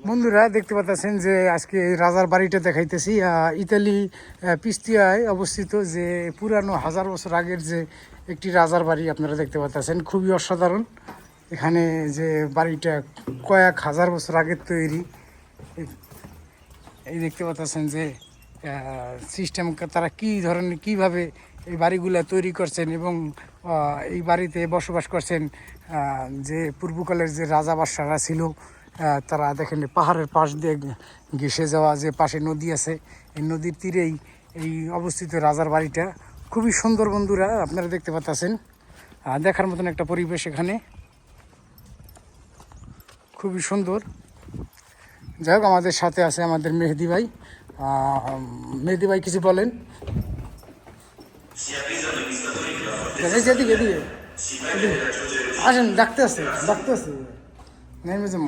বন্ধুরা দেখতে পাচ্ছেন যে আজকে এই রাজার বাড়িটা দেখাইতেছি ইতালি পিস্তিয়ায় অবস্থিত, যে পুরানো 1000 বছর আগের যে একটি রাজার বাড়ি আপনারা দেখতে পাচ্ছেন, খুবই অসাধারণ। এখানে যে বাড়িটা কয়েক হাজার বছর আগের তৈরি। এই দেখতে পাচ্ছেন যে সিস্টেম তারা কী ধরনের কীভাবে এই বাড়িগুলো তৈরি করছেন এবং এই বাড়িতে বসবাস করছেন যে পূর্বকালের যে রাজা বাদশাহরা ছিল। তারা দেখেন পাহাড়ের পাশ দিয়ে ঘেঁষে যাওয়া যে পাশে নদী আছে, এই নদীর তীরেই এই অবস্থিত রাজার বাড়িটা। খুবই সুন্দর বন্ধুরা, আপনারা দেখতে পাচ্ছেন দেখার মতন একটা পরিবেশ এখানে, খুবই সুন্দর। যাই হোক, আমাদের সাথে আছে আমাদের মেহেদি ভাই। মেহেদি ভাই কিছু বলেন। এদিকে এদিকে আসেন, ডাকতে আছে নেমে যাবো।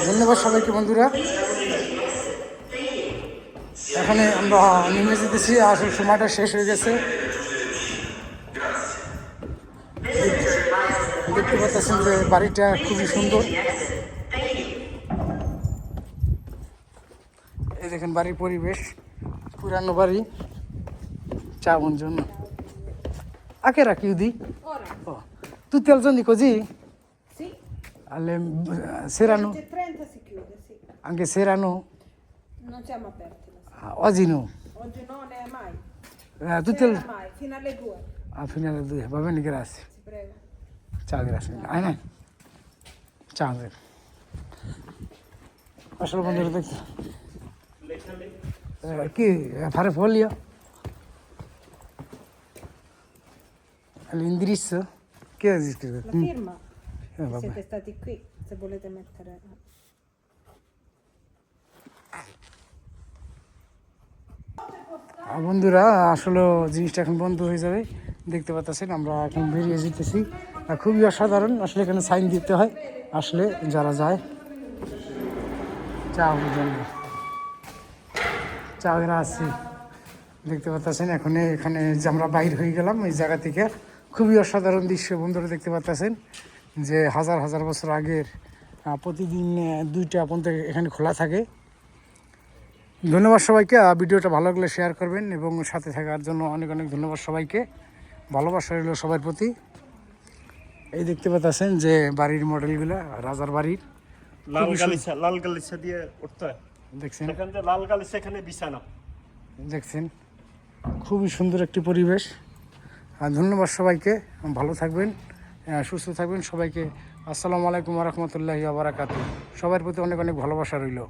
ধন্যবাদ সবাইকে বন্ধুরা। এখানে আমরা নেমে যেতেছি, আসলে সময়টা শেষ হয়ে গেছে। দেখতে পাচ্ছেন যে বাড়িটা খুবই সুন্দর। এই দেখেন বাড়ির পরিবেশ, পুরানো বাড়ি। চা জন্য আকে রাখি উদি tutti al giorno così? Sì. Sera no? 30 si chiude, sì. Anche sera no? Non siamo aperti la sera. Oggi no? Oggi no, ne è mai. Tutti Sera mai, fino alle 2. fino alle 2, va bene, grazie. Si prego. Ciao, grazie. Ciao. আসলে বন্ধুরা দেখছি কি fare foglio? L'indirizzo? Che è scritto? La firma? Vabbè. Siete stati qui, se volete mettere... বন্ধুরা আসলে জিনিসটা এখন বন্ধ হয়ে যাবে, দেখতে পাচ্ছেন আমরা এখন বেরিয়ে যেতেছি। খুবই অসাধারণ, আসলে এখানে সাইন দিতে হয় আসলে যারা যায়। চা জন্য চা আসছি, দেখতে পাচ্ছেন এখন এখানে যে আমরা বাইর হয়ে গেলাম এই জায়গা থেকে। খুবই অসাধারণ দৃশ্য বন্ধুরা, দেখতে পাচ্ছেন যে হাজার হাজার বছর আগের প্রতিদিন 2টা পর্যন্ত এখানে খোলা থাকে। ধন্যবাদ সবাইকে, ভিডিওটা ভালো লাগলে শেয়ার করবেন এবং সাথে থাকার জন্য অনেক অনেক ধন্যবাদ সবাইকে। ভালোবাসা রইল সবার প্রতি। এই দেখতে পাচ্ছেন যে বাড়ির মডেলগুলো, রাজার বাড়ির লাল গালিচা দিয়ে উঠতে হয়। দেখছেন লাল গালিচা, এখানে বিছানা দেখছেন, খুবই সুন্দর একটি পরিবেশ। ধন্যবাদ সবাইকে, ভালো থাকবেন, সুস্থ থাকবেন সবাইকে। আসসালামু আলাইকুম ওয়া রাহমাতুল্লাহি ওয়া বারাকাতুহু। সবার প্রতি অনেক অনেক ভালোবাসা রইল।